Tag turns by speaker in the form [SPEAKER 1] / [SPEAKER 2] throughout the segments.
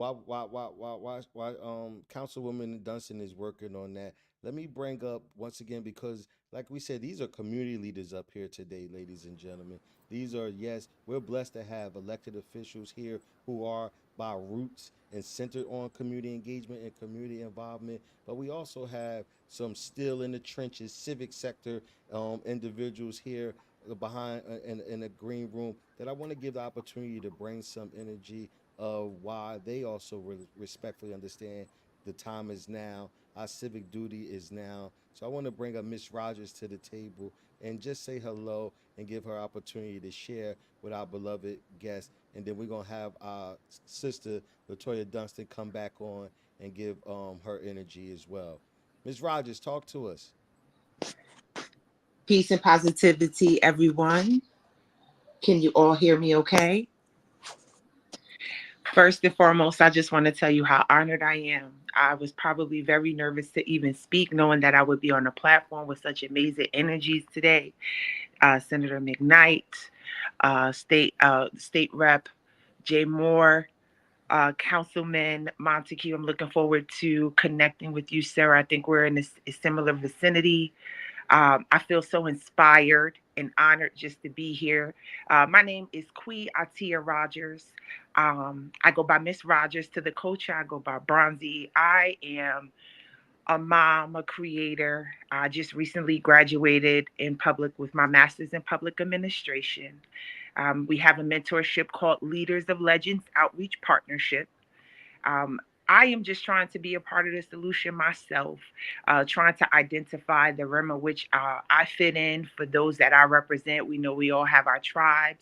[SPEAKER 1] while Councilwoman Dunston is working on that, let me bring up once again because, like we said, these are community leaders up here today, ladies and gentlemen. These are, yes, we're blessed to have elected officials here who are by roots and centered on community engagement and community involvement. But we also have some still in the trenches, civic sector individuals here behind in the green room that I want to give the opportunity to bring some energy of why they also respectfully understand the time is now, our civic duty is now. So I want to bring up Miss Rogers to the table and just say hello and give her opportunity to share with our beloved guest. And then we're gonna have our sister Latoya Dunston come back on and give her energy as well. Miss Rogers, talk to us.
[SPEAKER 2] Peace and positivity, everyone. Can you all hear me okay? First and foremost, I just want to tell you how honored I am. I was probably very nervous to even speak, knowing that I would be on a platform with such amazing energies today. Senator McKnight, State Rep Jay Moore, Councilman Montague. I'm looking forward to connecting with you, Sarah. I think we're in a similar vicinity. I feel so inspired and honored just to be here. My name is Quee Atia Rogers. I go by Miss Rogers to the culture. I go by Bronzy. I am a mom, a creator. I just recently graduated in public with my master's in public administration. We have a mentorship called Leaders of Legends Outreach Partnership. Um, I am just trying to be a part of the solution myself, trying to identify the realm in which I fit in for those that I represent. We know we all have our tribes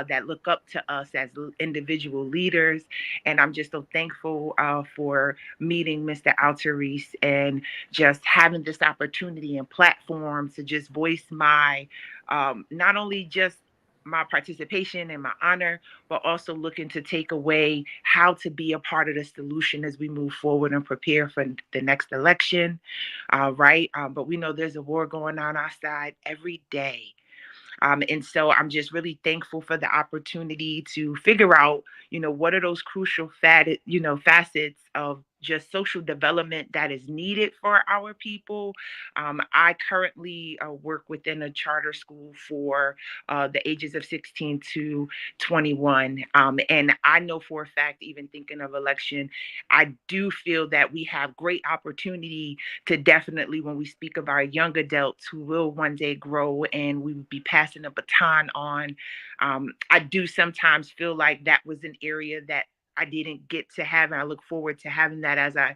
[SPEAKER 2] that look up to us as individual leaders. And I'm just so thankful for meeting Mr. Alterice and just having this opportunity and platform to just voice my, not only just my participation and my honor, but also looking to take away how to be a part of the solution as we move forward and prepare for the next election, right? But we know there's a war going on outside every day. And so I'm just really thankful for the opportunity to figure out, what are those crucial facets of just social development that is needed for our people. I currently work within a charter school for the ages of 16 to 21. And I know for a fact, even thinking of election, I do feel that we have great opportunity to definitely, when we speak of our young adults who will one day grow and we will be passing a baton on, I do sometimes feel like that was an area that I didn't get to have, and I look forward to having that as I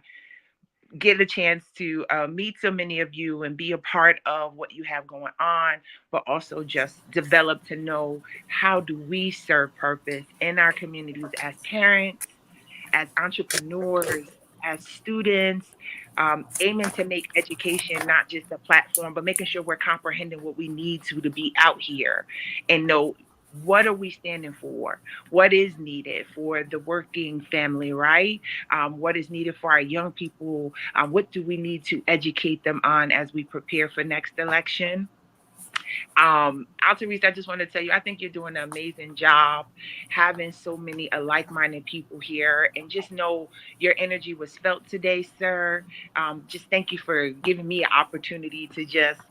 [SPEAKER 2] get a chance to meet so many of you and be a part of what you have going on, but also just develop to know how do we serve purpose in our communities as parents, as entrepreneurs, as students, aiming to make education not just a platform, but making sure we're comprehending what we need to be out here and know what are we standing for, what is needed for the working family, right? What is needed for our young people, what do we need to educate them on as we prepare for next election. Altarise, I just want to tell you, I think you're doing an amazing job having so many like-minded people here, and just know your energy was felt today, sir. Just thank you for giving me an opportunity to just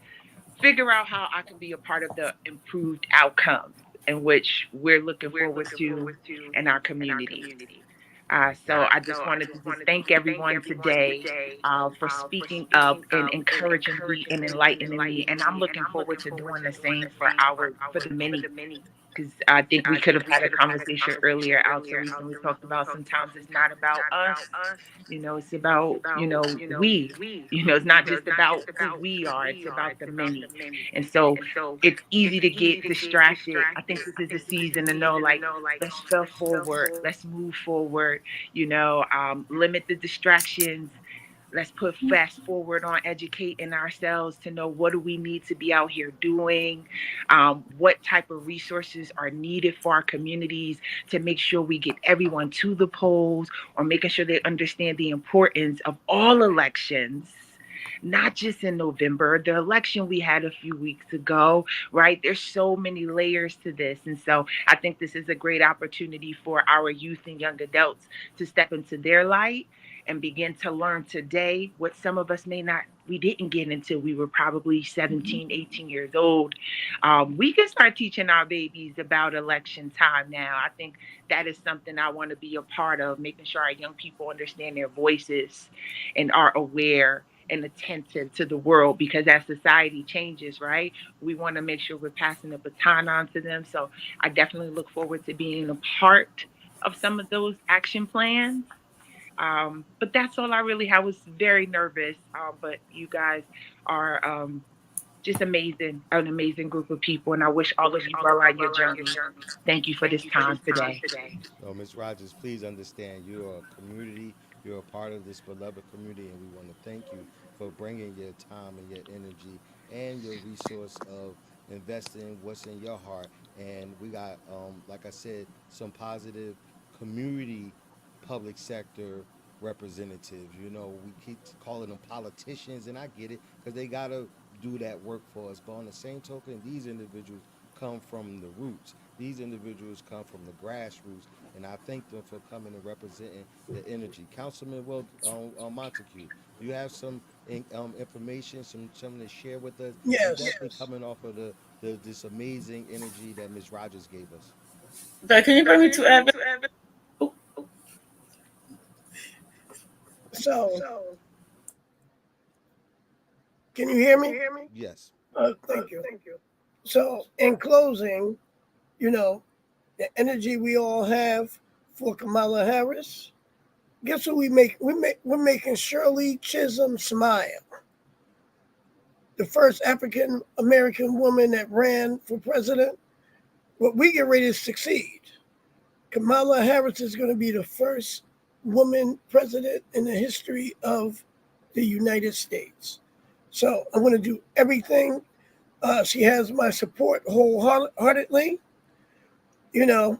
[SPEAKER 2] figure out how I can be a part of the improved outcomes in which we're looking forward to in our community. So I just wanted to just thank everyone today for speaking up and encouraging me and enlightening me. And I'm looking forward to doing the same for the many. Because I think we could have had a conversation earlier, Altair, and we talked about sometimes it's not about us, it's about, we, it's not just about who we are, it's about the many. And so it's easy to get distracted. I think this is a season to know, like, let's fail forward, let's move forward, limit the distractions. Let's put fast forward on educating ourselves to know what do we need to be out here doing, what type of resources are needed for our communities to make sure we get everyone to the polls, or making sure they understand the importance of all elections, not just in November, the election we had a few weeks ago, right? There's so many layers to this. And so I think this is a great opportunity for our youth and young adults to step into their light and begin to learn today what some of us may not, we didn't get until we were probably 17, 18 years old. We can start teaching our babies about election time now. I think that is something I want to be a part of, making sure our young people understand their voices and are aware and attentive to the world, because as society changes, right, we want to make sure we're passing the baton on to them. So I definitely look forward to being a part of some of those action plans. But that's all I really had. I was very nervous, but you guys are just amazing, an amazing group of people, and I wish all of you well on your journey. Thank you for this time today.
[SPEAKER 1] No, Ms. Rogers, please understand you're a community, you're a part of this beloved community, and we want to thank you for bringing your time and your energy and your resource of investing what's in your heart. And we got, like I said, some positive community public sector representatives. You know, we keep calling them politicians, and I get it because they got to do that work for us. But on the same token, these individuals come from the roots. These individuals come from the grassroots, and I thank them for coming and representing the energy. Councilman Montague, do you have some information, something to share with us? You
[SPEAKER 3] Yes.
[SPEAKER 1] definitely coming off of this amazing energy that Ms. Rogers gave us.
[SPEAKER 3] But can you bring me to Evan? So, can you hear me?
[SPEAKER 1] Yes.
[SPEAKER 3] Thank you. So, in closing, you know, the energy we all have for Kamala Harris. Guess who we make? We're making Shirley Chisholm smile. The first African American woman that ran for president. But we get ready to succeed. Kamala Harris is going to be the first woman president in the history of the United States. So I'm going to do everything. She has my support wholeheartedly. You know,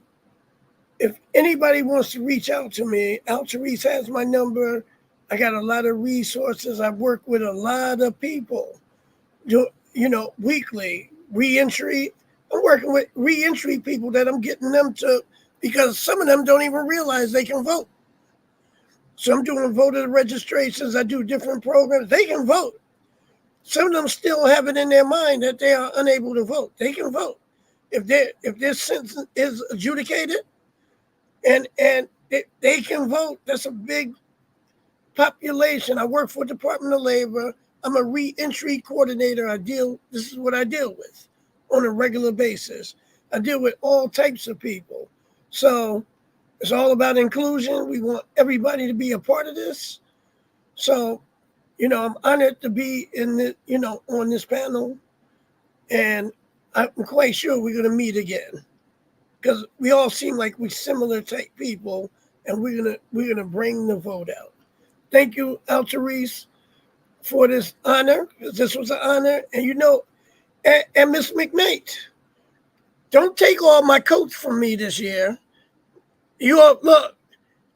[SPEAKER 3] if anybody wants to reach out to me, Al Therese has my number. I got a lot of resources. I work with a lot of people, weekly. Reentry. I'm working with reentry people that I'm getting them to, because some of them don't even realize they can vote. So I'm doing voter registrations. I do different programs. They can vote. Some of them still have it in their mind that they are unable to vote. They can vote if their sentence is adjudicated, and they can vote. That's a big population. I work for Department of Labor. I'm a reentry coordinator. This is what I deal with on a regular basis. I deal with all types of people. So it's all about inclusion. We want everybody to be a part of this. So, I'm honored to be on this panel, and I'm quite sure we're going to meet again, because we all seem like we're similar type people, and we're gonna bring the vote out. Thank you, Al Therese, for this honor. This was an honor, and Miss McKnight, don't take all my coats from me this year. You all, look,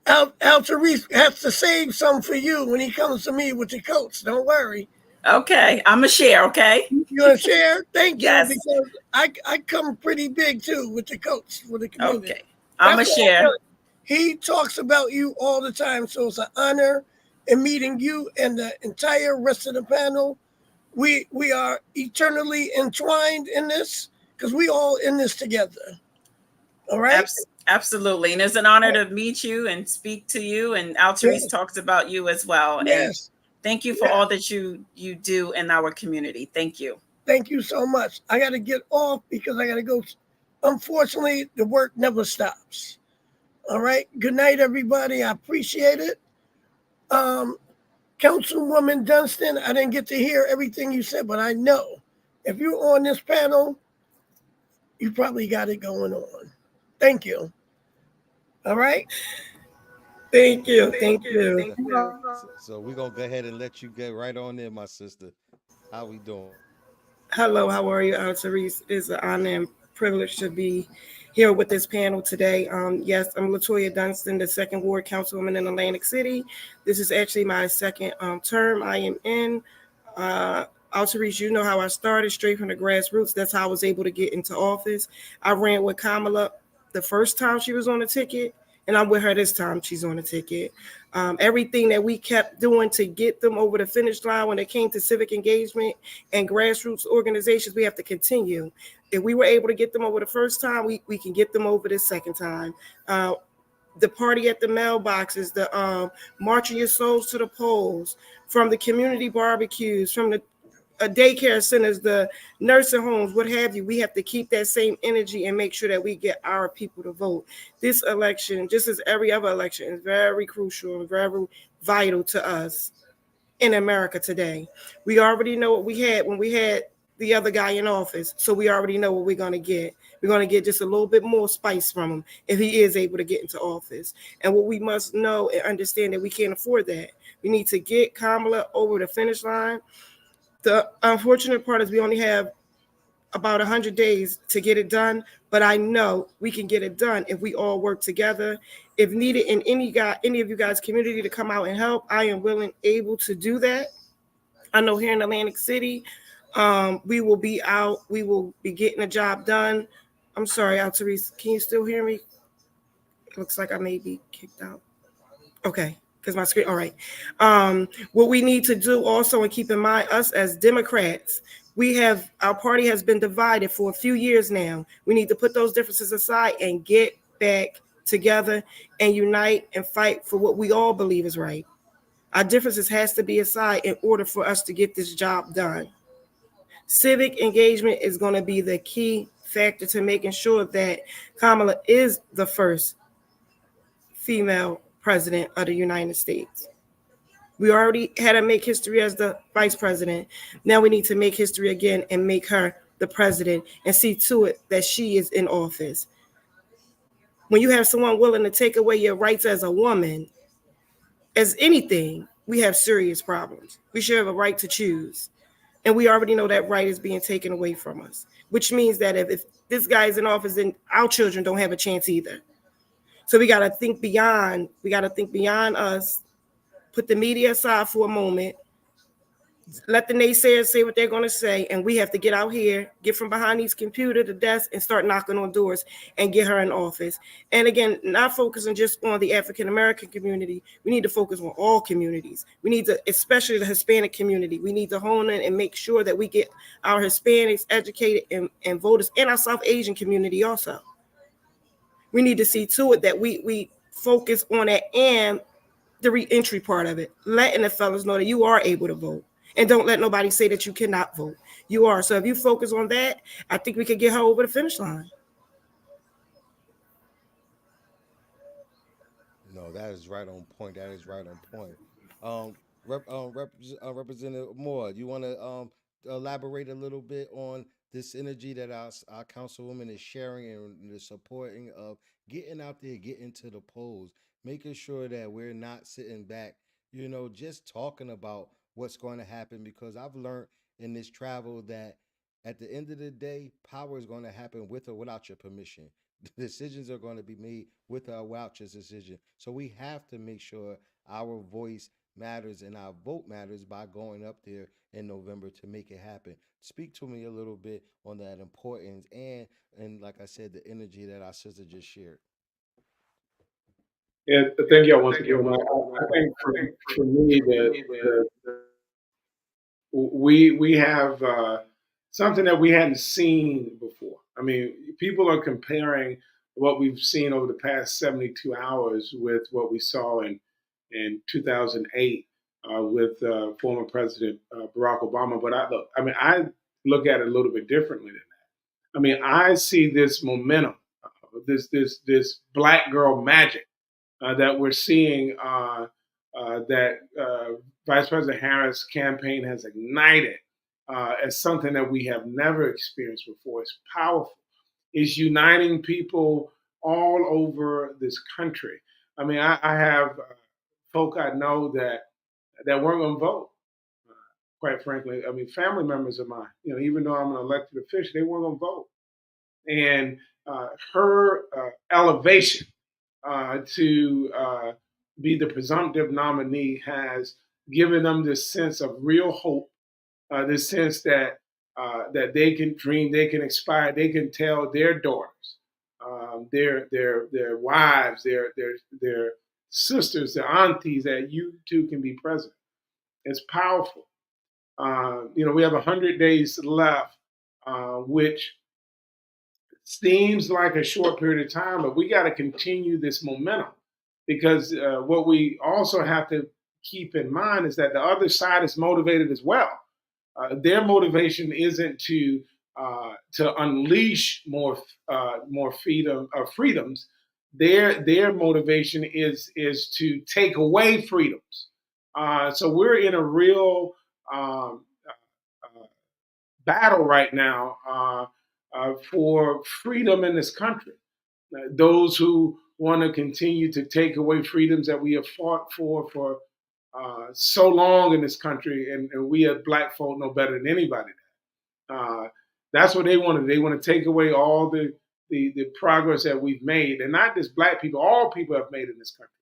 [SPEAKER 3] Al Therese has to save some for you when he comes to me with the coats. Don't worry.
[SPEAKER 4] Okay, I'm gonna share. Okay,
[SPEAKER 3] You want to share? Thank
[SPEAKER 4] Yes.
[SPEAKER 3] you, because I come pretty big too with the coats for the community.
[SPEAKER 4] okay, I'm gonna
[SPEAKER 3] That's why
[SPEAKER 4] share.
[SPEAKER 3] he talks about you all the time, so it's an honor in meeting you and the entire rest of the panel. We are eternally entwined in this, because we all in this together. All right.
[SPEAKER 4] Absolutely, and it's an honor to meet you and speak to you. And Al Therese
[SPEAKER 3] Yes.
[SPEAKER 4] talks about you as well. And
[SPEAKER 3] Yes.
[SPEAKER 4] thank you for all that you do in our community. Thank you.
[SPEAKER 3] Thank you so much. I got to get off because I got to go. Unfortunately, the work never stops. All right. Good night, everybody. I appreciate it. Councilwoman Dunston, I didn't get to hear everything you said, but I know if you're on this panel, you probably got it going on. Thank you. All right.
[SPEAKER 5] Thank you. Thank you.
[SPEAKER 1] So we're gonna go ahead and let you get right on there, my sister. How we doing?
[SPEAKER 5] Hello, how are you, Therese? It is an honor and privilege to be here with this panel today. Yes, I'm Latoya Dunston, the second ward councilwoman in Atlantic City. This is actually my second term I am in. Therese, you know how I started straight from the grassroots. That's how I was able to get into office. I ran with Kamala the first time she was on the ticket, and I'm with her this time she's on the ticket. Everything that we kept doing to get them over the finish line when it came to civic engagement and grassroots organizations, we have to continue. If we were able to get them over the first time, we can get them over the second time. The party at the mailboxes, the marching your souls to the polls, from the community barbecues, from the daycare centers, the nursing homes, what have you. We have to keep that same energy and make sure that we get our people to vote. This election, just as every other election, is very crucial and very vital to us in America today. We already know what we had when we had the other guy in office, so we already know what we're going to get. We're going to get just a little bit more spice from him if he is able to get into office. And what we must know and understand that we can't afford that. We need to get Kamala over the finish line. The unfortunate part is we only have about 100 days to get it done, but I know we can get it done if we all work together. If needed in any of you guys' community to come out and help, I am willing, able to do that. I know here in Atlantic City, we will be out. We will be getting a job done. I'm sorry, Therese, can you still hear me? It looks like I may be kicked out. Okay. Because my screen, all right. What we need to do also, and keep in mind, us as Democrats, our party has been divided for a few years now. We need to put those differences aside and get back together and unite and fight for what we all believe is right. Our differences has to be aside in order for us to get this job done. Civic engagement is going to be the key factor to making sure that Kamala is the first female president of the United States. We already had to make history as the vice president. Now we need to make history again and make her the president and see to it that she is in office. When you have someone willing to take away your rights as a woman, as anything, we have serious problems. We should have a right to choose. And we already know that right is being taken away from us, which means that if this guy is in office, then our children don't have a chance either. So we got to think beyond. We got to think beyond us, put the media aside for a moment, let the naysayers say what they're going to say, and we have to get out here, get from behind these computer to desk and start knocking on doors and get her in office. And again, not focusing just on the African-American community. We need to focus on all communities. We need to, especially the Hispanic community, we need to hone in and make sure that we get our Hispanics educated and voters, and our South Asian community also. We need to see to it that we focus on that and the re-entry part of it, letting the fellas know that you are able to vote. And don't let nobody say that you cannot vote. You are. So if you focus on that, I think we could get her over the finish line.
[SPEAKER 1] No, that is right on point. That is right on point. Representative Moore, you want to elaborate a little bit on this energy that our councilwoman is sharing and the supporting of getting out there, getting to the polls, making sure that we're not sitting back, just talking about what's going to happen, because I've learned in this travel that at the end of the day, power is going to happen with or without your permission. The decisions are going to be made with or without your decision. So we have to make sure our voice matters and our vote matters by going up there in November to make it happen. Speak to me a little bit on that importance and like I said, the energy that our sister just shared.
[SPEAKER 6] Yeah, thank you all once again. I think for me, we have something that we hadn't seen before. I mean, people are comparing what we've seen over the past 72 hours with what we saw in 2008 with former President Barack Obama. But I look at it a little bit differently than that. I mean, I see this momentum, this black girl magic that we're seeing that Vice President Harris' campaign has ignited as something that we have never experienced before. It's powerful. It's uniting people all over this country. I mean, I have folk I know that weren't going to vote. Quite frankly, I mean, family members of mine, even though I'm an elected official, they weren't going to vote. And her elevation to be the presumptive nominee has given them this sense of real hope this sense that that they can dream, they can aspire, they can tell their daughters, their wives, their sisters, their aunties that you too can be president. It's powerful. We have 100 days left, which seems like a short period of time, but we got to continue this momentum because what we also have to keep in mind is that the other side is motivated as well. Their motivation isn't to unleash more freedoms. Their motivation is to take away freedoms. So we're in a real battle right now for freedom in this country. Those who want to continue to take away freedoms that we have fought for so long in this country, and we as Black folk know better than anybody. That's what they want to do. They want to take away all the progress that we've made, and not just Black people. All people have made in this country.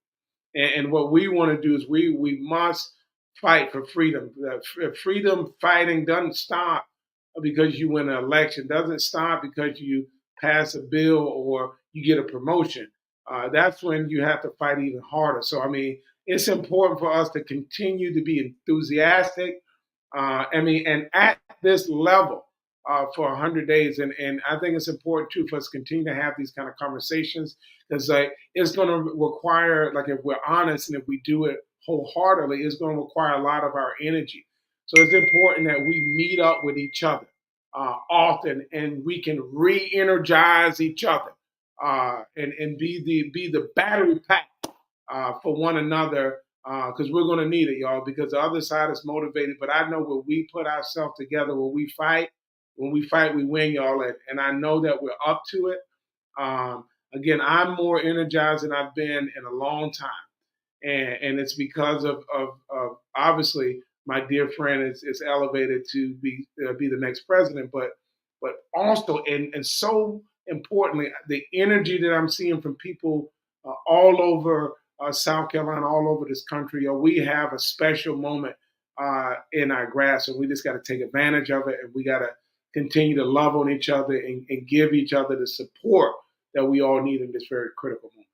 [SPEAKER 6] And what we want to do is we must fight for freedom. Freedom fighting doesn't stop because you win an election. Doesn't stop because you pass a bill or you get a promotion. That's when you have to fight even harder. So, I mean, it's important for us to continue to be enthusiastic. And at this level for 100 days. And I think it's important, too, for us to continue to have these kind of conversations because it's going to require, like, if we're honest and if we do it wholeheartedly, it's going to require a lot of our energy. So it's important that we meet up with each other often and we can re-energize each other and be the battery pack for one another because we're going to need it, y'all, because the other side is motivated. But I know when we put ourselves together, when we fight, we win, y'all. And I know that we're up to it. Again, I'm more energized than I've been in a long time. And it's because of obviously my dear friend is elevated to be the next president, but also and so importantly, the energy that I'm seeing from people all over South Carolina, all over this country. We have a special moment in our grasp, and we just got to take advantage of it, and we got to continue to love on each other and give each other the support that we all need in this very critical moment.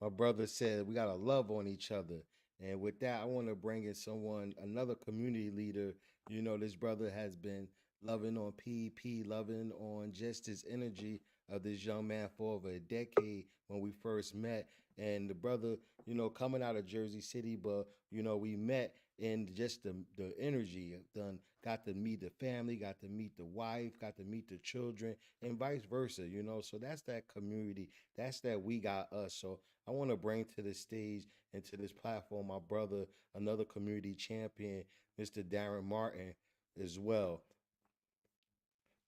[SPEAKER 1] My brother said we gotta love on each other. And with that, I want to bring in another community leader. This brother has been loving on PEP, loving on just his energy of this young man for over a decade when we first met. And the brother, coming out of Jersey City, but, we met in just the energy. Got to meet the family, got to meet the wife, got to meet the children, and vice versa, So that's that community. That's that we got us. So I want to bring to the stage and to this platform my brother, another community champion, Mr. Darren Martin, as well.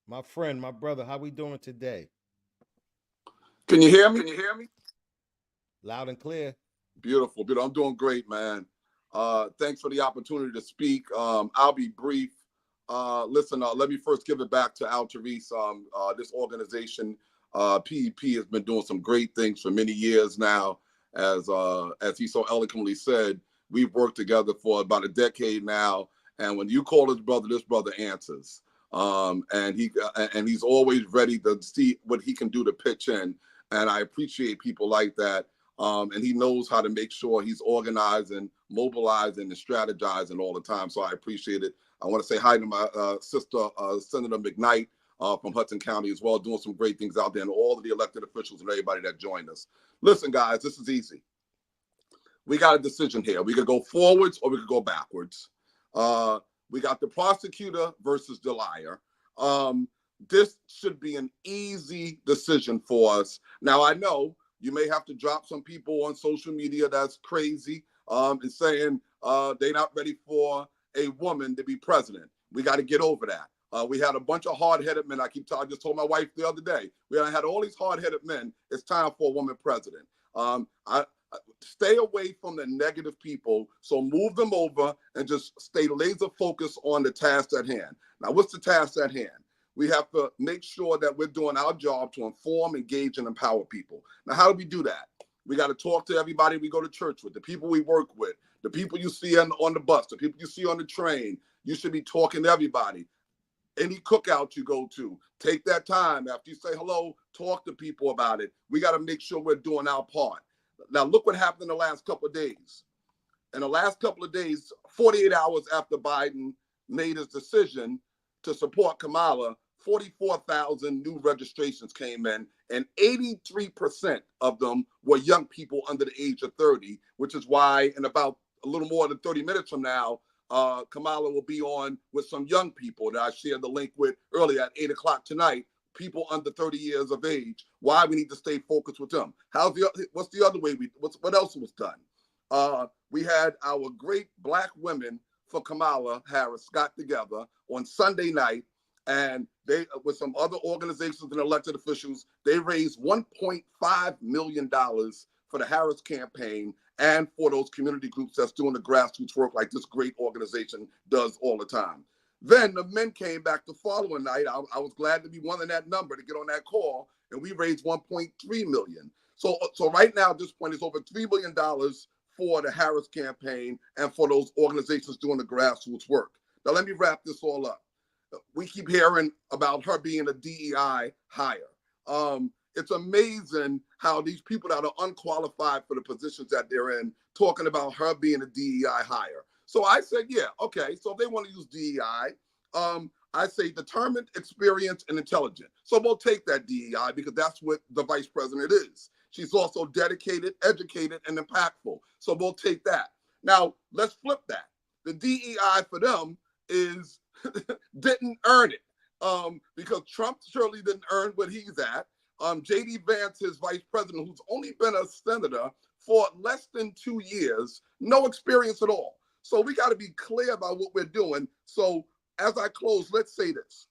[SPEAKER 1] My friend, my brother, how we doing today?
[SPEAKER 7] Can you hear me?
[SPEAKER 1] Loud and clear.
[SPEAKER 7] Beautiful. I'm doing great, man. Thanks for the opportunity to speak. I'll be brief. Listen, let me first give it back to Al Therese. This organization, PEP, has been doing some great things for many years now. As he so eloquently said, we've worked together for about a decade now. And when you call this brother answers. And he's always ready to see what he can do to pitch in. And I appreciate people like that. And he knows how to make sure he's organizing, mobilizing, and strategizing all the time. So I appreciate it. I want to say hi to my sister, Senator McKnight from Hudson County as well, doing some great things out there, and all of the elected officials and everybody that joined us. Listen, guys, this is easy. We got a decision here. We could go forwards or we could go backwards. We got the prosecutor versus the liar. This should be an easy decision for us. Now, I know you may have to drop some people on social media that's crazy and saying they're not ready for a woman to be president. We got to get over that. We had a bunch of hard-headed men. I just told my wife the other day, we had all these hard-headed men. It's time for a woman president. Stay away from the negative people. So move them over and just stay laser focused on the task at hand. Now, what's the task at hand? We have to make sure that we're doing our job to inform, engage, and empower people. Now, how do we do that? We got to talk to everybody we go to church with, the people we work with, the people you see on the bus, the people you see on the train. You should be talking to everybody. Any cookout you go to, take that time after you say hello, talk to people about it. We got to make sure we're doing our part. Now, look what happened in the last couple of days. In the last couple of days, 48 hours after Biden made his decision to support Kamala, 44,000 new registrations came in, and 83% of them were young people under the age of 30, which is why in about a little more than 30 minutes from now, Kamala will be on with some young people that I shared the link with earlier at 8 o'clock tonight, people under 30 years of age, why we need to stay focused with them. What's the other way? What else was done? We had our great Black women for Kamala Harris got together on Sunday night, and they, with some other organizations and elected officials, they raised $1.5 million for the Harris campaign and for those community groups that's doing the grassroots work like this great organization does all the time. Then the men came back the following night. I was glad to be one in that number to get on that call, and we raised $1.3 million. So right now at this point, it's over $3 million for the Harris campaign and for those organizations doing the grassroots work. Now let me wrap this all up. We keep hearing about her being a DEI hire. It's amazing how these people that are unqualified for the positions that they're in, talking about her being a DEI hire. So I said, yeah, okay. So if they want to use DEI, I say determined, experienced, and intelligent. So we'll take that DEI because that's what the vice president is. She's also dedicated, educated, and impactful. So we'll take that. Now, let's flip that. The DEI for them is didn't earn it because Trump surely didn't earn what he's at. J.D. Vance, his vice president, who's only been a senator for less than 2 years, no experience at all. So we got to be clear about what we're doing. So as I close, let's say this.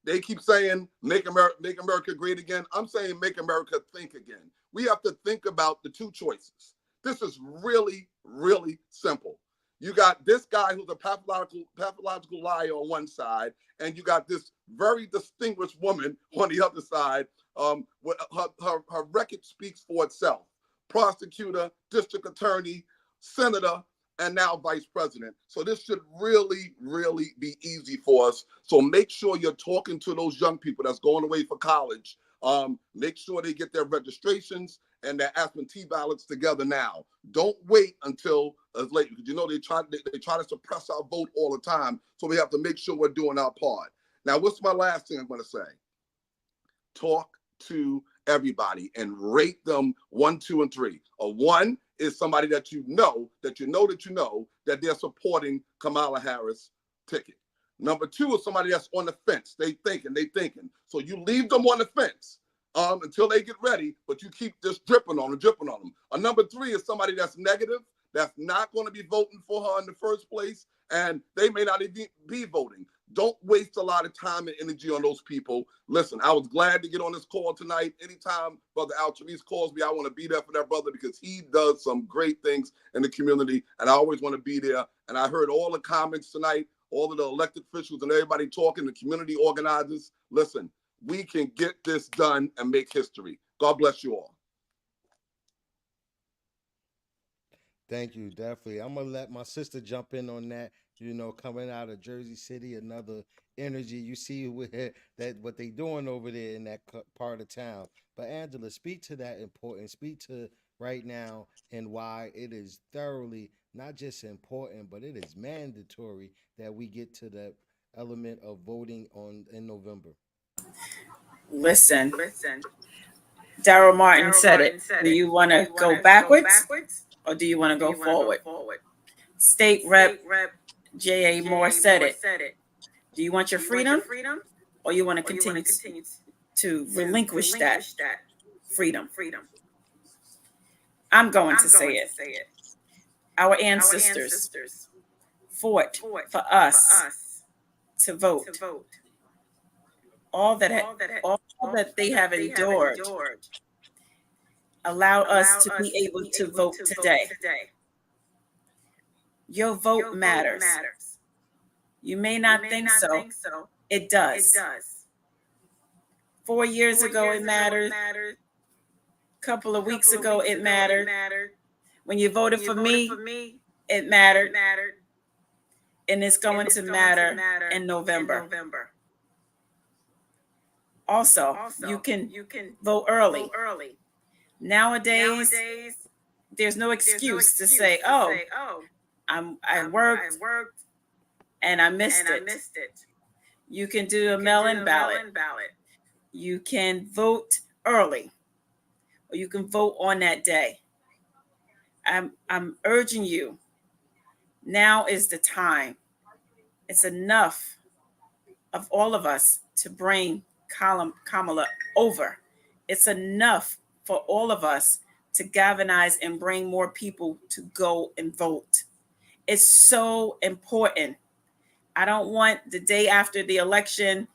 [SPEAKER 7] They keep saying, make America great again. I'm saying make America think again. We have to think about the two choices. This is really, really simple. You got this guy who's a pathological liar on one side, and you got this very distinguished woman on the other side. Her record speaks for itself. Prosecutor, district attorney, senator, and now vice president. So this should really, really be easy for us. So make sure you're talking to those young people that's going away for college. Make sure they get their registrations and their absentee ballots together now. Don't wait until it's late, because you know they try to suppress our vote all the time. So we have to make sure we're doing our part. Now, what's my last thing I'm going to say? Talk to everybody and rate them 1, 2, and 3. A 1 is somebody that you know that they're supporting Kamala Harris ticket. Number 2 is somebody that's on the fence. They thinking. So you leave them on the fence until they get ready, but you keep just dripping on them. A number 3 is somebody that's negative, that's not going to be voting for her in the first place, and they may not even be voting. Don't waste a lot of time and energy on those people. Listen, I was glad to get on this call tonight. Anytime Brother Al Therese calls me, I want to be there for that brother because he does some great things in the community, and I always want to be there. And I heard all the comments tonight, all of the elected officials and everybody talking, the community organizers. Listen, we can get this done and make history. God bless you all.
[SPEAKER 1] Thank you, definitely. I'm gonna let my sister jump in on that. You know, coming out of Jersey City, another energy. You see that what they doing over there in that part of town. But Angela, speak to that importance. Speak to right now and why it is thoroughly not just important, but it is mandatory that we get to the element of voting in November.
[SPEAKER 4] Listen. Daryl Martin said it. Do you want to go backwards or do you want to go forward? State Rep J.A. Moore said it. Do you want your freedom or you want to continue to relinquish that freedom? I'm going to say it. Our ancestors fought for us to vote. All that they have endured allow us to be able to vote today. Your vote matters. You may not think so. It does. 4 years ago, it mattered. couple of weeks ago, it mattered. When you voted for me, it mattered. And it's going to matter in November. Also, you can vote early. Nowadays, there's no excuse to say, oh, I worked and I missed it. You can do a mail-in ballot. You can vote early, or you can vote on that day. I'm urging you, now is the time. It's enough of all of us to bring Kamala over. It's enough for all of us to galvanize and bring more people to go and vote. It's so important. I don't want the day after the election,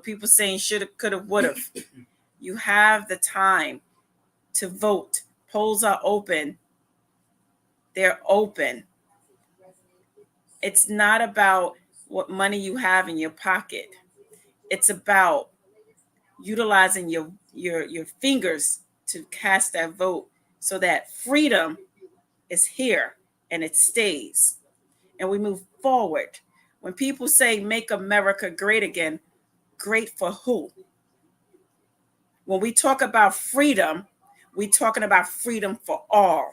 [SPEAKER 4] people saying shoulda, coulda, woulda. You have the time to vote. Polls are open. They're open. It's not about what money you have in your pocket. It's about utilizing your fingers to cast that vote so that freedom is here and it stays. And we move forward. When people say make America great again, great for who? When we talk about freedom, we're talking about freedom for all.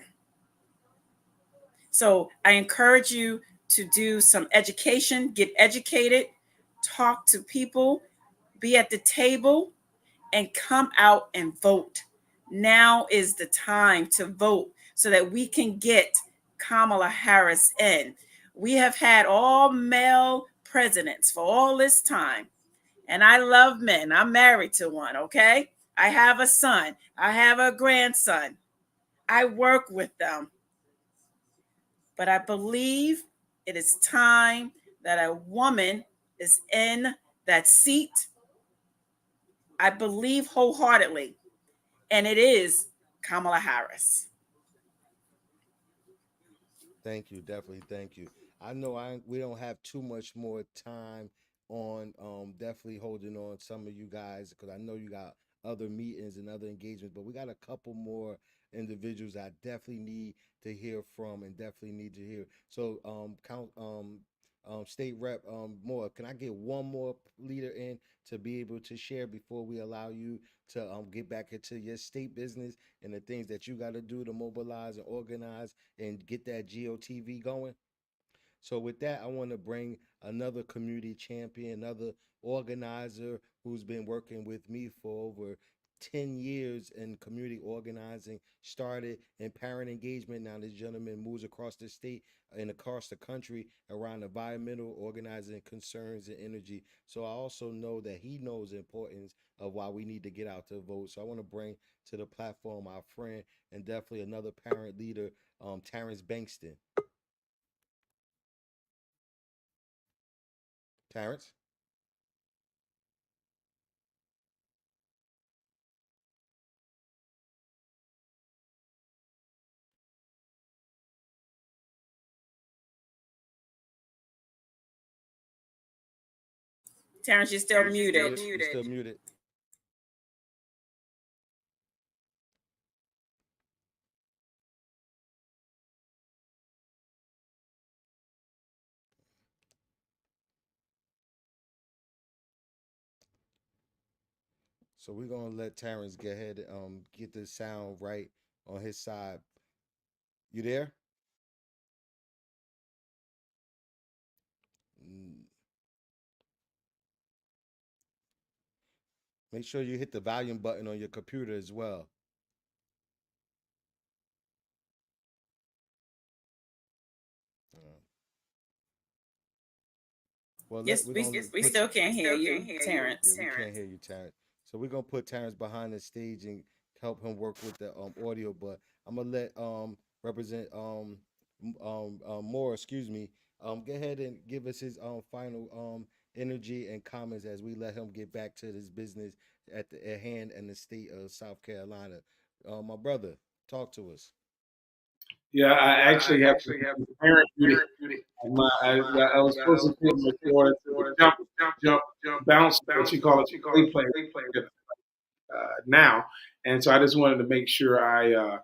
[SPEAKER 4] So I encourage you to do some education, get educated, talk to people, be at the table, and come out and vote. Now is the time to vote so that we can get Kamala Harris in. We have had all male presidents for all this time. And I love men. I'm married to one, okay? I have a son. I have a grandson. I work with them. But I believe it is time that a woman is in that seat. I believe wholeheartedly. And it is Kamala Harris.
[SPEAKER 1] Thank you. Definitely. Thank you. I know we don't have too much more time on definitely holding on some of you guys, because I know you got other meetings and other engagements, but we got a couple more individuals I definitely need to hear from and definitely need to hear. So State Rep Moore, can I get one more leader in to be able to share before we allow you to get back into your state business and the things that you got to do to mobilize and organize and get that GOTV going? So with that, I want to bring another community champion, another organizer who's been working with me for over 10 years in community organizing, started in parent engagement. Now this gentleman moves across the state and across the country around environmental organizing concerns and energy. So I also know that he knows the importance of why we need to get out to vote. So I want to bring to the platform our friend and definitely another parent leader, Terrence Bankston. Terrence?
[SPEAKER 4] Terrence, you're still muted.
[SPEAKER 1] You're still muted. So we're gonna let Terrence get ahead, get the sound right on his side. You there? Make sure you hit the volume button on your computer as well. Well,
[SPEAKER 4] yes, we still can't hear you, Terrence.
[SPEAKER 1] Yeah, we can't hear you, Terrence. So we're gonna put Terrence behind the stage and help him work with the audio. But I'm gonna let represent Moore, excuse me, go ahead and give us his final energy and comments as we let him get back to this business at hand in the state of South Carolina. My brother, talk to us.
[SPEAKER 6] Yeah, I actually have parent duty. I was supposed to take my daughter to jump, bounce, what you call it, play now. And so I just wanted to make sure I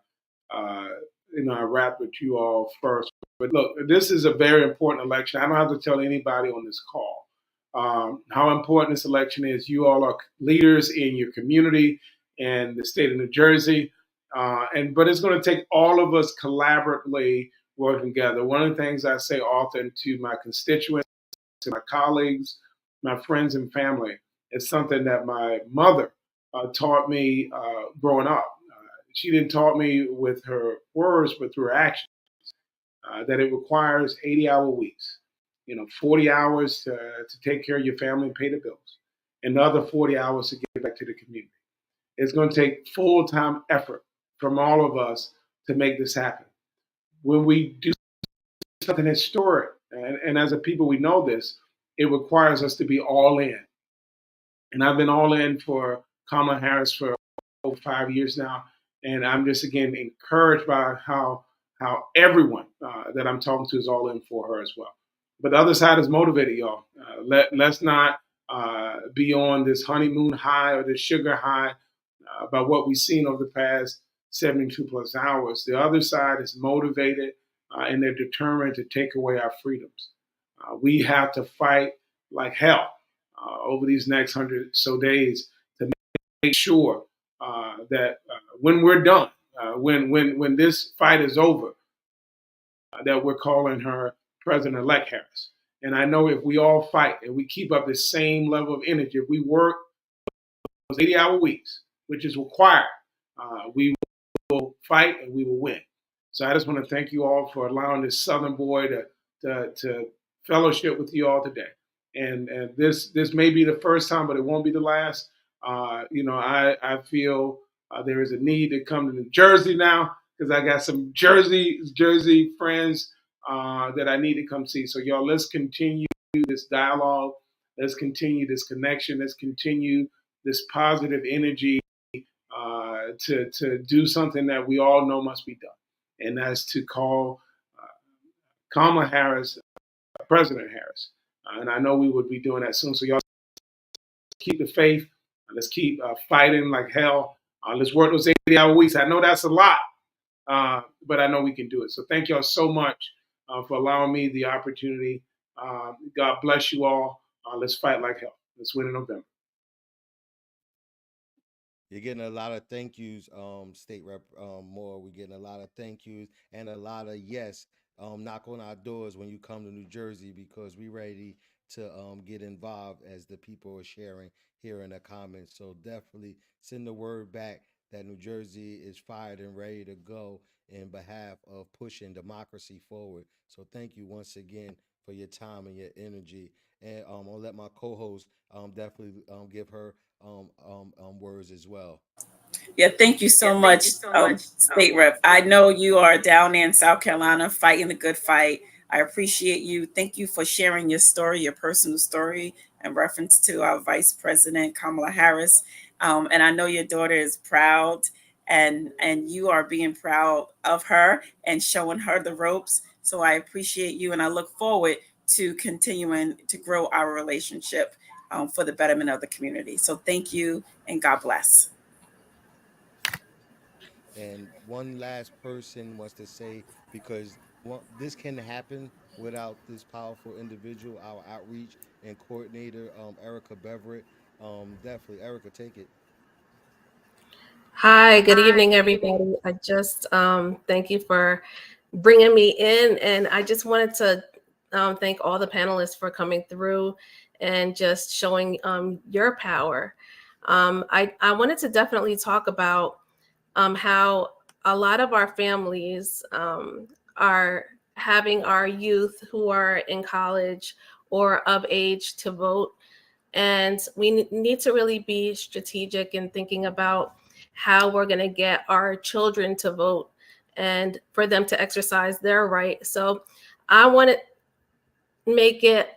[SPEAKER 6] wrap with you all first. But look, this is a very important election. I don't have to tell anybody on this call how important this election is. You all are leaders in your community and the state of New Jersey. But it's going to take all of us collaboratively working together. One of the things I say often to my constituents, to my colleagues, my friends and family, is something that my mother taught me growing up. She didn't taught me with her words, but through her actions, that it requires 80-hour weeks, 40 hours to take care of your family and pay the bills, and the other 40 hours to get back to the community. It's going to take full-time effort from all of us to make this happen. When we do something historic, and as a people we know this, it requires us to be all in. And I've been all in for Kamala Harris for over 5 years now. And I'm just, again, encouraged by how everyone that I'm talking to is all in for her as well. But the other side is motivated, y'all. Let's not be on this honeymoon high or this sugar high about what we've seen over the past 72 plus hours. The other side is motivated and they're determined to take away our freedoms. We have to fight like hell over these next 100 so days to make sure that when we're done, when this fight is over, that we're calling her President-elect Harris. And I know if we all fight and we keep up the same level of energy, if we work those 80-hour weeks, which is required, we will fight and we will win. So I just want to thank you all for allowing this Southern boy to fellowship with you all today. And this may be the first time, but it won't be the last. I feel there is a need to come to New Jersey now because I got some Jersey friends that I need to come see. So y'all, let's continue this dialogue. Let's continue this connection. Let's continue this positive energy to do something that we all know must be done. And that's to call Kamala Harris President Harris. And I know we would be doing that soon. So y'all keep the faith. Let's keep fighting like hell. Let's work those 80-hour weeks. I know that's a lot, but I know we can do it. So thank y'all so much for allowing me the opportunity. God bless you all. Let's fight like hell. Let's win in November.
[SPEAKER 1] You're getting a lot of thank yous, State Rep Moore. We're getting a lot of thank yous and a lot of yes. Knock on our doors when you come to New Jersey because we're ready to get involved as the people are sharing here in the comments. So definitely send the word back that New Jersey is fired and ready to go in behalf of pushing democracy forward. So thank you once again for your time and your energy. And I'll let my co-host definitely give her words as well.
[SPEAKER 4] Yeah, thank you so much, State Rep. I know you are down there in South Carolina fighting the good fight. I appreciate you. Thank you for sharing your story, your personal story, in reference to our Vice President, Kamala Harris. And I know your daughter is proud, and you are being proud of her and showing her the ropes. So I appreciate you, and I look forward to continuing to grow our relationship for the betterment of the community. So thank you, and God bless.
[SPEAKER 1] And one last person wants to say, because this can happen without this powerful individual, our outreach and coordinator, Erica Beverett. Definitely, Erica, take it.
[SPEAKER 8] Hi, good evening, everybody. I just thank you for bringing me in. And I just wanted to thank all the panelists for coming through and just showing your power. I wanted to definitely talk about how a lot of our families are having our youth who are in college or of age to vote. And we need to really be strategic in thinking about how we're going to get our children to vote and for them to exercise their right. So I want to make it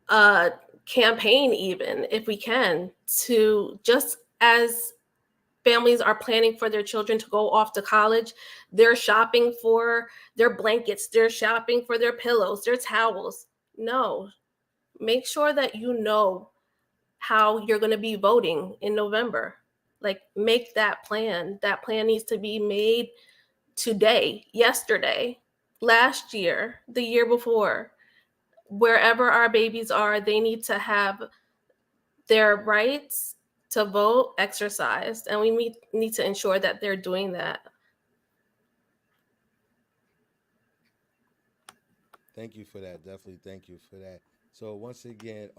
[SPEAKER 8] a campaign, even if we can, to just as families are planning for their children to go off to college, they're shopping for their blankets, they're shopping for their pillows, their towels. No, make sure that you know how you're going to be voting in November. Like, make that plan. That plan needs to be made today, yesterday, last year, the year before. Wherever our babies are, they need to have their rights to vote exercised, and we need to ensure that they're doing that.
[SPEAKER 1] Thank you for that. Definitely thank you for that. So once again,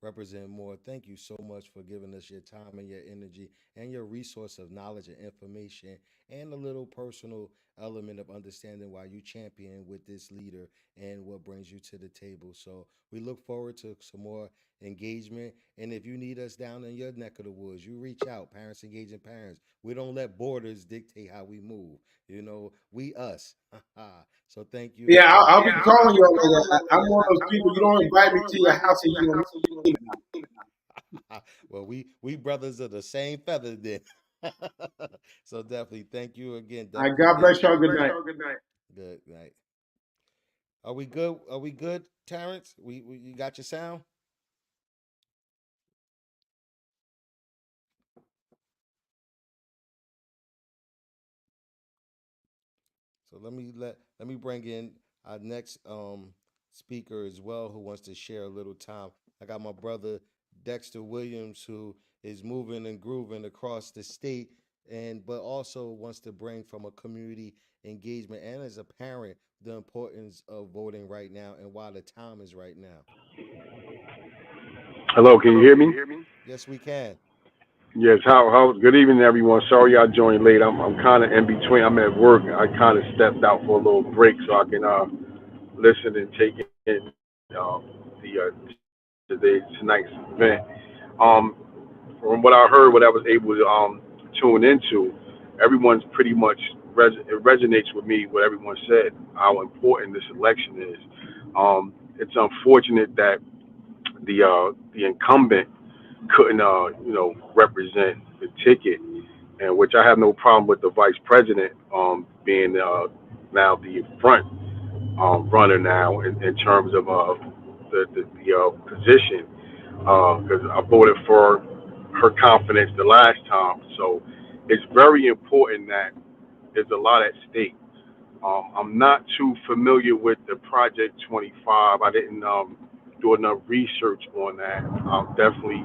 [SPEAKER 1] Representative Moore, thank you so much for giving us your time and your energy and your resource of knowledge and information and a little personal element of understanding why you champion with this leader and what brings you to the table. So we look forward to some more engagement. And if you need us down in your neck of the woods, you reach out. Parents Engaging Parents. We don't let borders dictate how we move. You know, we us. So thank you
[SPEAKER 6] Yeah,
[SPEAKER 1] again.
[SPEAKER 6] I'll be calling you on that. I'm one of those people. You don't invite me to your house and you don't.
[SPEAKER 1] Well, we brothers are the same feather then. So definitely thank you again.
[SPEAKER 6] All right,
[SPEAKER 1] Definitely
[SPEAKER 6] God bless
[SPEAKER 1] thank
[SPEAKER 6] y'all.
[SPEAKER 1] you.
[SPEAKER 6] Good night.
[SPEAKER 1] Good night. Are we good? Are we good, Terrence? We you got your sound? So let me bring in our next speaker as well, who wants to share a little time. I got my brother Dexter Williams, who is moving and grooving across the state, and but also wants to bring from a community engagement and as a parent the importance of voting right now and why the time is right now.
[SPEAKER 9] Hello, can you hear me?
[SPEAKER 1] Yes, we can.
[SPEAKER 9] Yes. How? Good evening, everyone. Sorry I joined late. I'm kind of in between. I'm at work. I kind of stepped out for a little break so I can listen and take in tonight's event. Um, from what I heard, what I was able to tune into, everyone's pretty much it resonates with me. What everyone said, how important this election is. It's unfortunate that the incumbent couldn't represent the ticket, and which I have no problem with the vice president being now the front runner now in terms of the position, because I voted for her confidence the last time. So it's very important that there's a lot at stake. I'm not too familiar with the Project 25. I didn't do enough research on that. Definitely,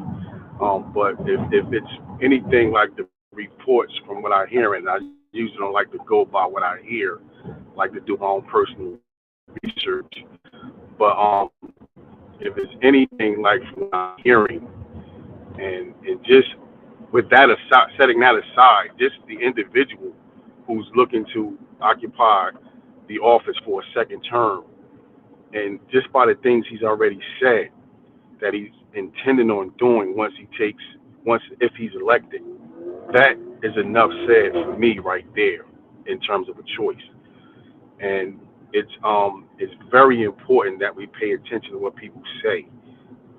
[SPEAKER 9] but if it's anything like the reports from what I hear, and I usually don't like to go by what I hear, I like to do my own personal research. But if it's anything like from what I'm hearing, and just with that aside, setting that aside, just the individual who's looking to occupy the office for a second term, and just by the things he's already said that he's intending on doing if he's elected, that is enough said for me right there in terms of a choice. And it's very important that we pay attention to what people say.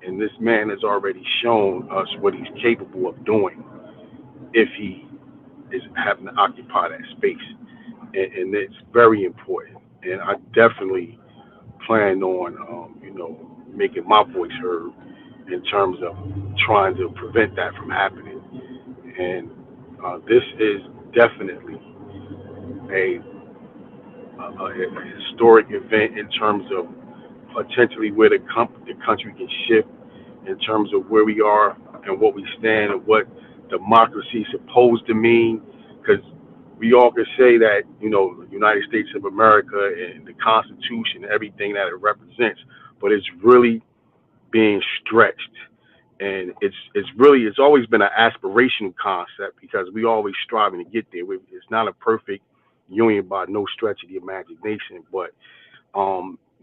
[SPEAKER 9] And this man has already shown us what he's capable of doing if he is having to occupy that space. And it's very important. And I definitely plan on, making my voice heard in terms of trying to prevent that from happening. And this is definitely a historic event in terms of potentially where the country can shift in terms of where we are and what we stand and what democracy is supposed to mean. Because we all can say that, the United States of America and the Constitution, everything that it represents, but it's really being stretched. And it's always been an aspirational concept because we always striving to get there. It's not a perfect union by no stretch of the imagination, but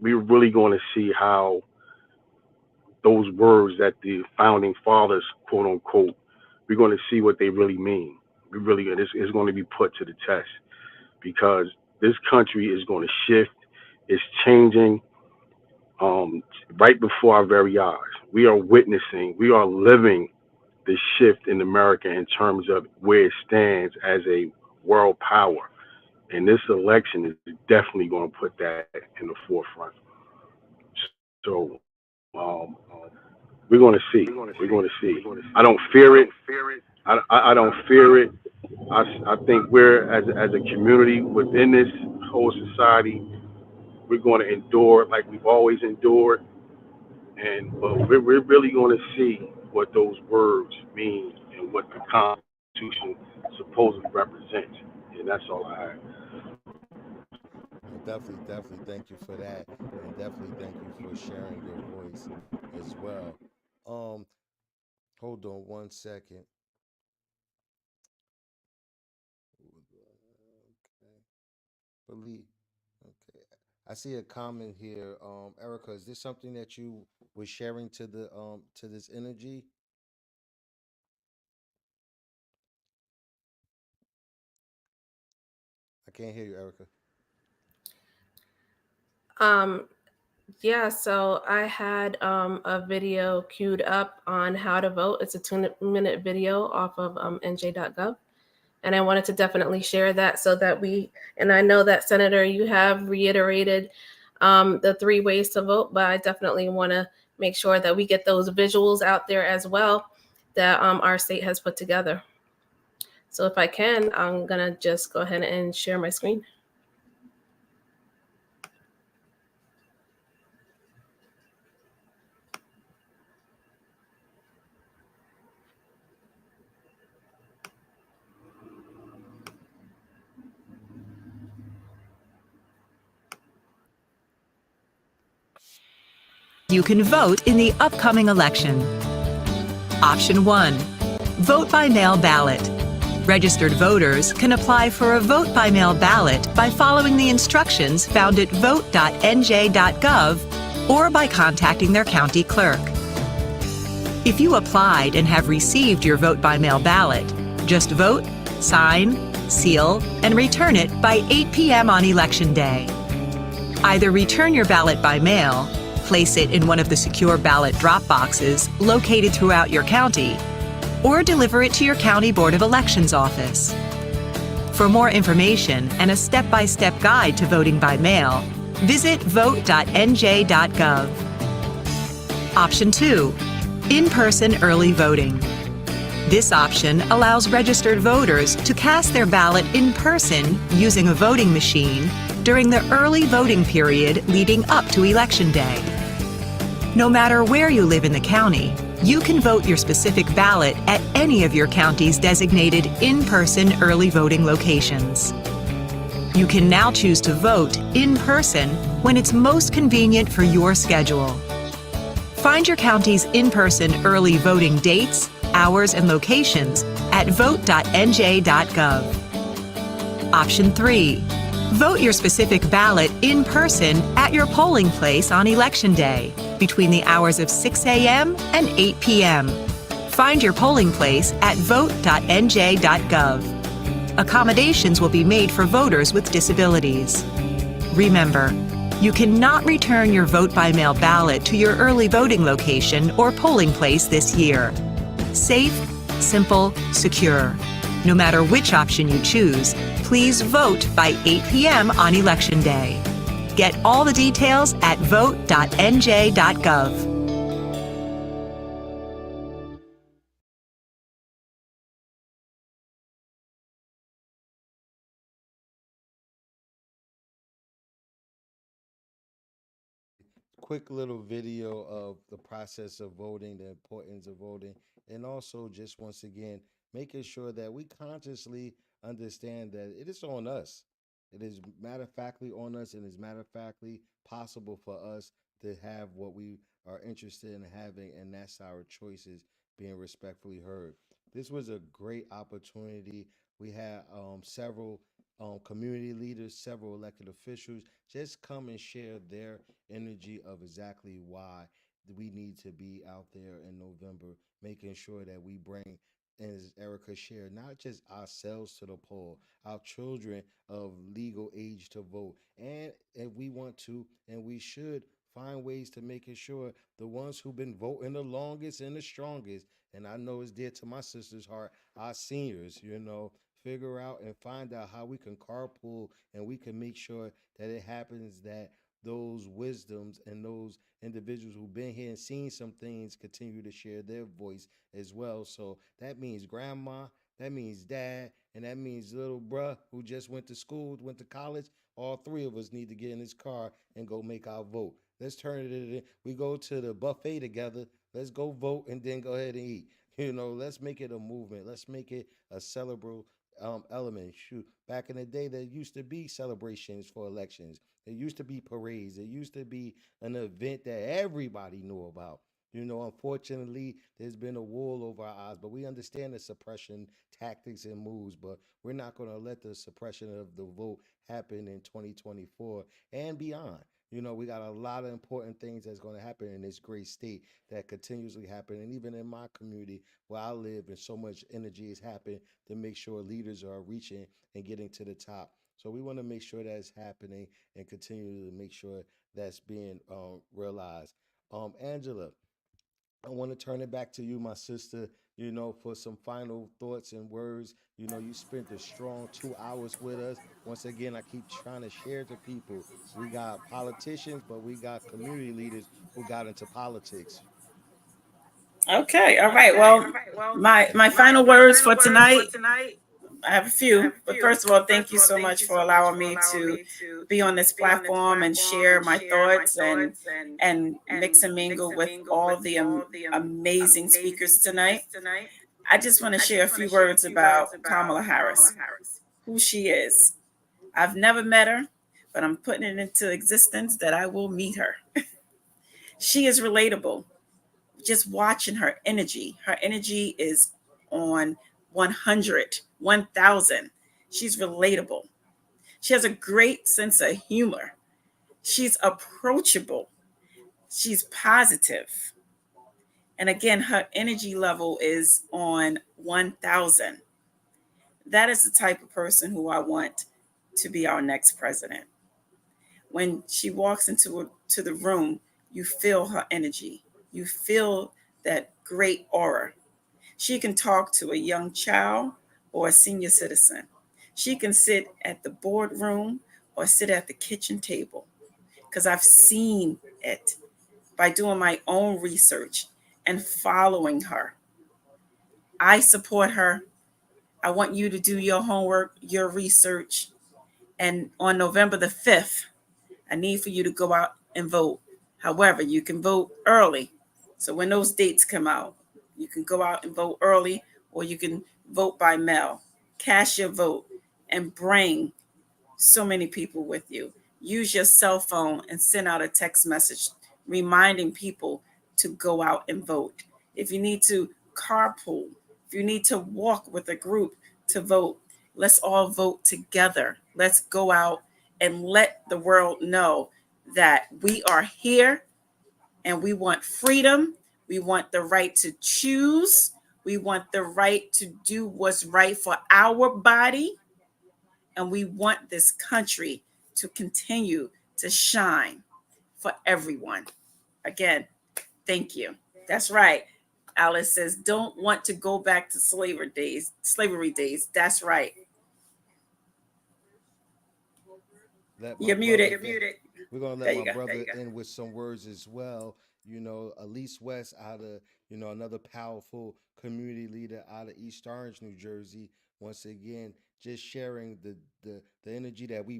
[SPEAKER 9] we're really going to see how those words that the founding fathers, quote unquote, we're going to see what they really mean. It's going to be put to the test because this country is going to shift. It's changing right before our very eyes. We are living the shift in America in terms of where it stands as a world power. And this election is definitely going to put that in the forefront. So we're going to see. I don't fear it. I don't fear it. I think we're as a community within this whole society, we're going to endure like we've always endured, but we're really going to see what those words mean and what the Constitution supposedly represents, and that's all I have.
[SPEAKER 1] Well, definitely thank you for that, and definitely thank you for sharing your voice as well. Um, hold on one second. Okay, believe. Okay, I see a comment here. Erica, is this something that you were sharing to this energy? I can't hear you, Erica.
[SPEAKER 8] Um, yeah, so I had a video queued up on how to vote. It's a 2-minute video off of nj.gov. And I wanted to definitely share that so that and I know that Senator, you have reiterated the 3 ways to vote, but I definitely want to make sure that we get those visuals out there as well that our state has put together. So if I can, I'm gonna just go ahead and share my screen.
[SPEAKER 10] You can vote in the upcoming election. Option 1. Vote by mail ballot. Registered voters can apply for a vote by mail ballot by following the instructions found at vote.nj.gov or by contacting their county clerk. If you applied and have received your vote by mail ballot, just vote, sign, seal, and return it by 8 p.m. on Election Day. Either return your ballot by mail, place it in one of the secure ballot drop boxes located throughout your county, or deliver it to your County Board of Elections office. For more information and a step-by-step guide to voting by mail, visit vote.nj.gov. Option 2. In-person early voting. This option allows registered voters to cast their ballot in person using a voting machine during the early voting period leading up to Election Day. No matter where you live in the county, you can vote your specific ballot at any of your county's designated in-person early voting locations. You can now choose to vote in person when it's most convenient for your schedule. Find your county's in-person early voting dates, hours, and locations at vote.nj.gov. Option 3. Vote your specific ballot in person at your polling place on Election Day between the hours of 6 a.m. and 8 p.m. Find your polling place at vote.nj.gov. Accommodations will be made for voters with disabilities. Remember, you cannot return your vote by mail ballot to your early voting location or polling place this year. Safe, simple, secure. No matter which option you choose, please vote by 8 p.m. on Election Day. Get all the details at vote.nj.gov.
[SPEAKER 1] Quick little video of the process of voting, the importance of voting, and also just once again making sure that we consciously understand that it is on us. It is matter of factly on us, and it's matter of factly possible for us to have what we are interested in having, and that's our choices being respectfully heard. This was a great opportunity. We had several community leaders, several elected officials just come and share their energy of exactly why we need to be out there in November, making sure that we bring, as Erica shared, not just ourselves to the poll, our children of legal age to vote. And if we want to, and we should, find ways to making sure the ones who've been voting the longest and the strongest, and I know it's dear to my sister's heart, our seniors, figure out and find out how we can carpool and we can make sure that it happens that those wisdoms and those individuals who've been here and seen some things continue to share their voice as well. So that means grandma, that means dad, and that means little bruh who just went to school, went to college. All three of us need to get in this car and go make our vote. Let's turn it in. We go to the buffet together. Let's go vote and then go ahead and eat. Let's make it a movement. Let's make it a celebrable element. Shoot, back in the day, there used to be celebrations for elections. There used to be parades. There used to be an event that everybody knew about. Unfortunately, there's been a wool over our eyes, but we understand the suppression tactics and moves, but we're not going to let the suppression of the vote happen in 2024 and beyond. We got a lot of important things that's going to happen in this great state that continuously happen. And even in my community where I live, and so much energy is happening to make sure leaders are reaching and getting to the top. So we want to make sure that's happening and continue to make sure that's being realized. Angela, I want to turn it back to you, my sister, for some final thoughts and words. You spent a strong 2 hours with us. Once again, I keep trying to share to people. We got politicians, but we got community leaders who got into politics.
[SPEAKER 4] Okay, all right. Well, my final words for tonight, I have a few, but first of all, thank you so much for allowing me to be on this platform and share my thoughts and mix and mingle with all the amazing speakers tonight. I just want to share a few words about Kamala Harris, who she is. I've never met her, but I'm putting it into existence that I will meet her. She is relatable. Just watching her energy is on 100, 1000. She's relatable. She has a great sense of humor. She's approachable. She's positive. And again, her energy level is on 1000. That is the type of person who I want to be our next president. When she walks into the room, you feel her energy. You feel that great aura. She can talk to a young child or a senior citizen. She can sit at the boardroom or sit at the kitchen table, because I've seen it by doing my own research and following her. I support her. I want you to do your homework, your research. And on November the 5th, I need for you to go out and vote. However, you can vote early. So when those dates come out, you can go out and vote early, or you can vote by mail. Cast your vote and bring so many people with you. Use your cell phone and send out a text message reminding people to go out and vote. If you need to carpool, if you need to walk with a group to vote, let's all vote together. Let's go out and let the world know that we are here and we want freedom. We want the right to choose. We want the right to do what's right for our body. And we want this country to continue to shine for everyone. Again, thank you. That's right. Alice says, don't want to go back to slavery days. That's right. You're muted.
[SPEAKER 1] We're going to let my brother in with some words as well. Elise West out of, another powerful community leader out of East Orange, New Jersey. Once again, just sharing the energy that we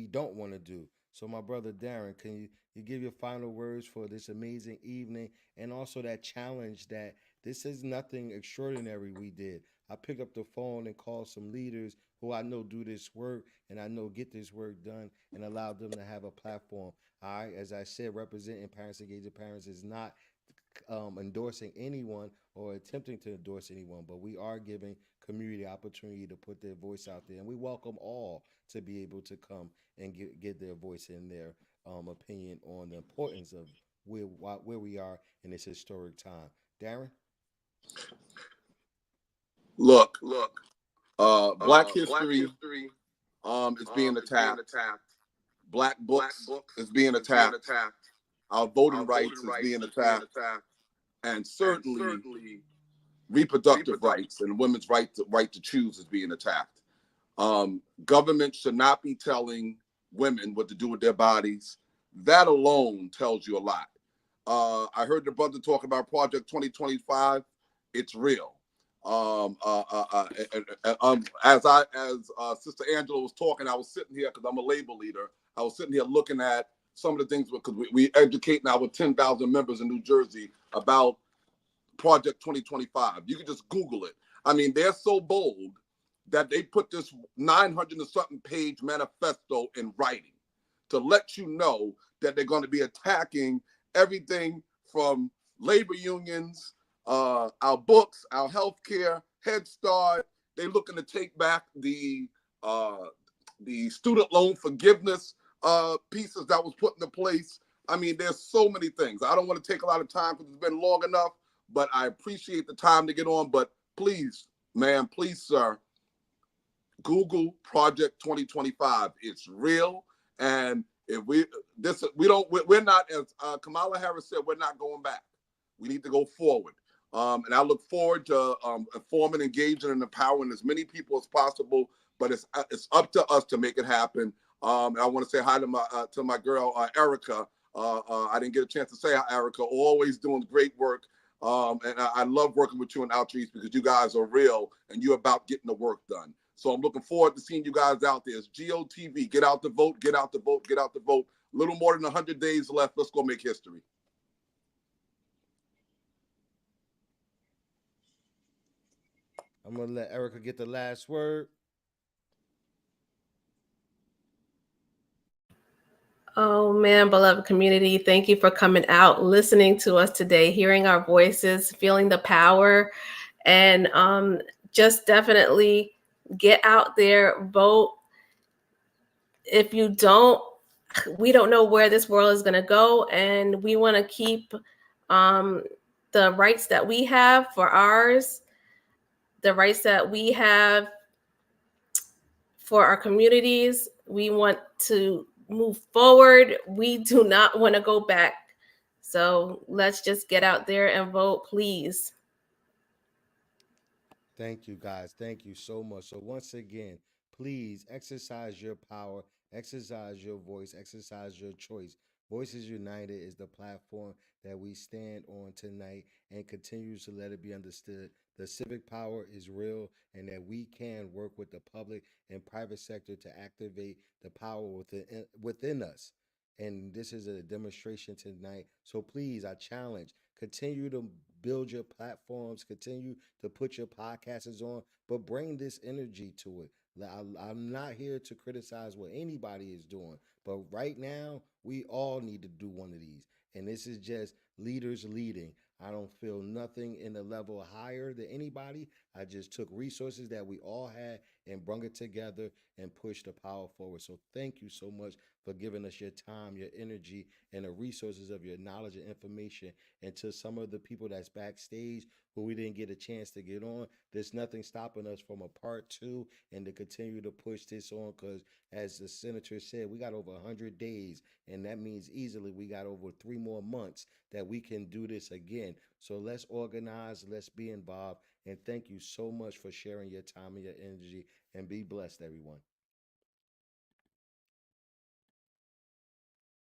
[SPEAKER 1] don't want to do. So my brother Darren, can you give your final words for this amazing evening, and also that challenge that this is nothing extraordinary we did. I picked up the phone and called some leaders who I know do this work and I know get this work done, and allow them to have a platform. All right, as I said, representing Parents Engaging Parents is not endorsing anyone or attempting to endorse anyone, but we are giving community opportunity to put their voice out there, and we welcome all to be able to come and get their voice and their opinion on the importance of where we are in this historic time. Darren?
[SPEAKER 7] Look. Black history is being attacked. Black books is being attacked. Our voting rights is being attacked. And certainly reproductive rights and women's right to choose is being attacked. Government should not be telling women what to do with their bodies. That alone tells you a lot. I heard the brother talk about Project 2025. It's real. As Sister Angela was talking, I was sitting here because I'm a labor leader. I was sitting here looking at some of the things because we educate now with 10,000 members in New Jersey about Project 2025. You can just Google it. I mean, they're so bold that they put this 900 and something page manifesto in writing to let you know that they're going to be attacking everything from labor unions, our books, our healthcare, Head Start. They're looking to take back the student loan forgiveness pieces that was put into place. I mean, there's so many things. I don't want to take a lot of time because it's been long enough, but I appreciate the time to get on. But please, ma'am, please, sir, Google Project 2025. It's real. And if we're not, as Kamala Harris said, we're not going back. We need to go forward. And I look forward to informing, engaging, and empowering as many people as possible. But it's up to us to make it happen. And I want to say hi to my girl Erica. I didn't get a chance to say hi, Erica. Always doing great work. And I love working with you in Outreach because you guys are real and you're about getting the work done. So I'm looking forward to seeing you guys out there. It's GOTV. Get out the vote. Get out the vote. Get out the vote. A little more than 100 days left. Let's go make history.
[SPEAKER 1] I'm going to let Erica get the last word.
[SPEAKER 8] Oh man, beloved community, thank you for coming out, listening to us today, hearing our voices, feeling the power, and just definitely get out there, vote. If you don't, we don't know where this world is going to go, and we want to keep the rights that we have for ours, the rights that we have for our communities. We want to move forward. We do not want to go back. So let's just get out there and vote, please.
[SPEAKER 1] Thank you, guys. Thank you so much. So once again, please exercise your power, exercise your voice, exercise your choice. Voices United is the platform that we stand on tonight and continues to let it be understood. The civic power is real and that we can work with the public and private sector to activate the power within us. And this is a demonstration tonight. So please, I challenge, continue to build your platforms, continue to put your podcasts on, but bring this energy to it. I'm not here to criticize what anybody is doing, but right now, we all need to do one of these. And this is just leaders leading. I don't feel nothing in the level higher than anybody. I just took resources that we all had and brung it together and pushed the power forward. So thank you so much for giving us your time, your energy, and the resources of your knowledge and information. And to some of the people that's backstage who we didn't get a chance to get on, there's nothing stopping us from a part 2 and to continue to push this on because, as the senator said, we got over 100 days, and that means easily we got over 3 more months that we can do this again. So let's organize, let's be involved, and thank you so much for sharing your time and your energy, and be blessed, everyone.